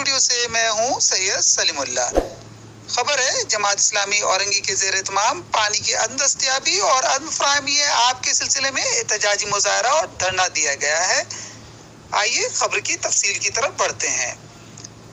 Studio से मैं हूं सैयद सलीमुल्लाह। खबर है जमात इस्लामी औरंगी के ज़ेर इत्माम पानी की अदमदस्तियाबी और अदम फराहमी आपके सिलसिले में एहतजाजी मुजाहरा और धरना दिया गया है। आइए खबर की तफसील की तरफ बढ़ते हैं।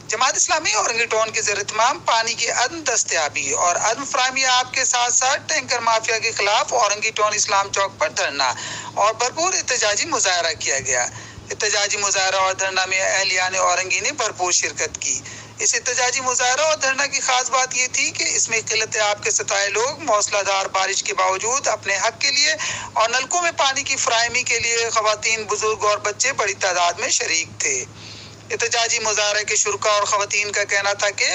जमात इस्लामी औरंगी टाउन के ज़ेर इत्माम पानी की अदम दस्तियाबी और अदम फराहमी आपके साथ साथ टैंकर माफिया के खिलाफ औरंगी टाउन इस्लाम चौक पर धरना और भरपूर एहतजाजी मुजाहरा किया गया। एहतजाजी मुजाहरा और धरना में अहलियान औरंगी ने भरपूर शिरकत की। इस एहतजाजी मुजाहरा और धरना की खास बात ये थी कि इसमें किल्लत आब के सताए लोग मौसलाधार बारिश के बावजूद अपने हक के लिए और नलकों में पानी की फराहमी के लिए खवातीन, बुजुर्ग और बच्चे बड़ी तादाद में शरीक थे। एहतजाजी मुजाहरे के शुरका और खवातीन का कहना था कि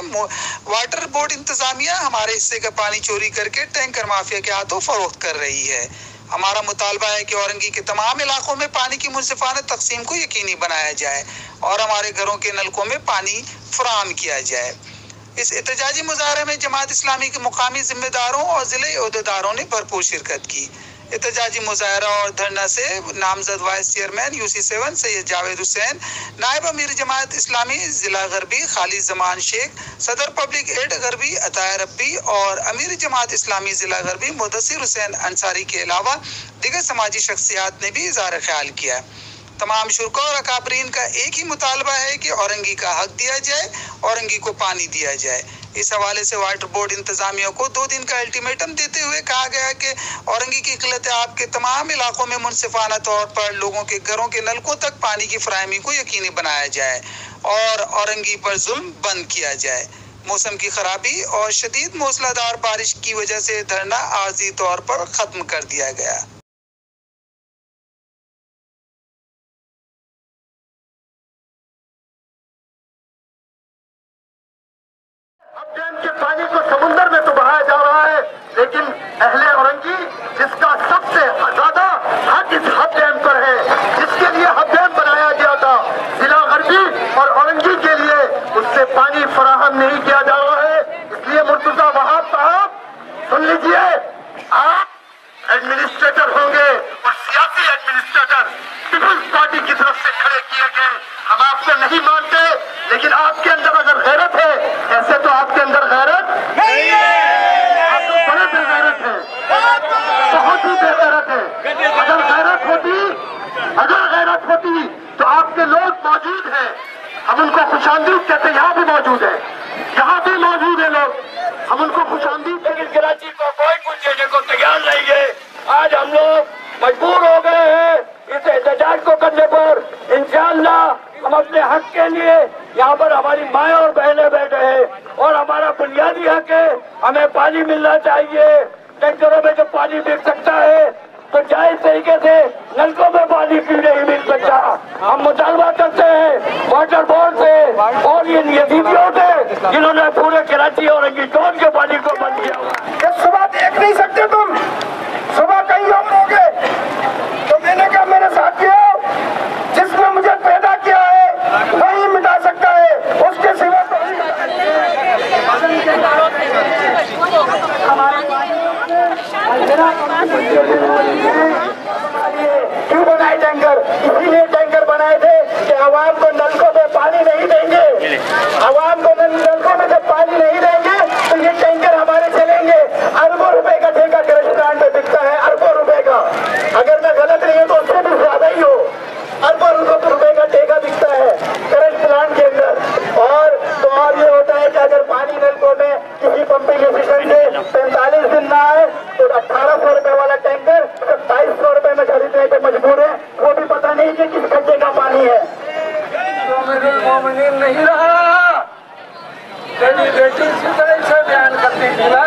वाटर बोर्ड इंतजामिया हमारे हिस्से का पानी चोरी करके टैंकर माफिया के हाथों फरोख्त कर रही है। हमारा मुतालबा है कि औरंगी के तमाम इलाकों में पानी की मुनसिफाना तकसीम को यकीनी बनाया जाए और हमारे घरों के नलकों में पानी फराहम किया जाए। इस एहतजाजी मुजाहरे में जमात इस्लामी के मुकामी जिम्मेदारों और जिले ओहदेदारों ने भरपूर शिरकत की। एहतजाजी मुजाहरा और धरना से नामजद vice chairman UC7 Syed Javed Hussain, नायब अमीर जमात इस्लामी जिला गरबी खालिद जमान शेख, सदर पब्लिक एड गरबी अतायर रब्बी और अमीर जमात इस्लामी जिला गरबी मुदस्सिर हुसैन अंसारी के अलावा दीगर समाजी शख्सियात ने भी इज़हार ख्याल किया। तमाम शुरका और अकाबरीन का एक ही मुतालबा है कि औरंगी का हक दिया जाए, औरंगी को पानी दिया जाए। इस हवाले से वाटर बोर्ड इंतजामिया को 2 दिन का अल्टीमेटम देते हुए कहा गया कि औरंगी की किल्लत आब के तमाम इलाकों में मुनसिफाना तौर पर लोगों के घरों के नलकों तक पानी की फराहमी को यकीनी बनाया जाए और औरंगी पर जुल्म बंद किया जाए। मौसम की खराबी और शदीद मूसलाधार बारिश की वजह से धरना आर्जी तौर पर खत्म कर दिया गया। डैम के पानी को समुद्र में तो बहाया जा रहा है, लेकिन अहले औरंगी जिसका सबसे ज्यादा हक इस हब डैम पर है, जिसके लिए हब डैम बनाया गया था जिला गरबी और औरंगी के लिए, उससे पानी फराहम नहीं किया जा रहा है। इसलिए मुर्तजा वहाब साहब सुन लीजिए, आप एडमिनिस्ट्रेटर होंगे और सियासी एडमिनिस्ट्रेटर पीपुल्स पार्टी की तरफ से खड़े किए गए। हम आपको नहीं मानते, लेकिन आपके अंदर अगर गैरत है, ऐसे तो आपके अंदर गैरत नहीं है, आप तो बड़े बेगैरत हैं, बहुत ही बेगैरत है। अगर गैरत होती तो आपके लोग मौजूद हैं, हम उनको खुशामदीद कहते हैं। यहाँ भी मौजूद है, यहाँ भी मौजूद है लोग, हम उनको खुशामदीद। लेकिन कराची को कोई कुछ देने को तैयार नहीं है। आज हम लोग मजबूर हो गए हैं इस एहतजाज को करने पर। इंशाअल्लाह हम अपने हक के लिए, यहाँ पर हमारी माएँ और बहनें बैठे हैं और हमारा बुनियादी हक है, हमें पानी मिलना चाहिए। टैंकरों में जो पानी मिल सकता है तो जायज तरीके से नलकों में पानी क्यों नहीं मिल सकता। हम मुतालबा करते हैं वाटर बोर्ड से और इन यजीदियों से जिन्होंने पूरे कराची और औरंगी टाउन के पानी को बंद किया। सुबह देख नहीं सकते तुम, सुबह कहीं और होगे, तो मैंने कहा मेरे साथियों, जिसने मुझे पैदा किया है वही मिटा सकता है, उसके सिवा तो क्यों बनाए टैंकर? इसीलिए टैंकर बनाए थे कि आवाम को नलकों में पानी नहीं देंगे, आवाम को नलकों में जब पानी नहीं देंगे तो ये टैंकर हमारे चलेंगे। अरबों रुपए का ठेका करंट प्लांट में बिकता है, अरबों रुपए का, अगर मैं गलत नहीं हूँ तो उससे भी ज्यादा ही हो, अरबों रुपए का ठेका बिकता है करंट प्लांट के अंदर। और ये होता है कि अगर पानी नलकों में किसी पंपिंग स्टेशन से 45 दिन ना आए तो 1800 रुपए वाला टैंकर 2700 रुपए में खरीदने पे मजबूर है। वो भी पता नहीं कि किस खड्डे का पानी है। मोमिनीन नहीं रहा, तेरी बेटी से बयान करती थी ना,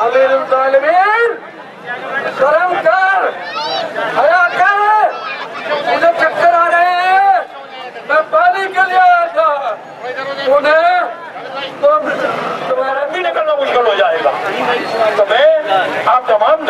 अमीरुल तालिबीन शर्म कर, हया कर, मुझे चक्कर आ रहे हैं, मैं पानी के लिए आया था, उन्हें तो तुम्हारा भी निकलना मुश्किल हो जाएगा। तो मैं आप तमाम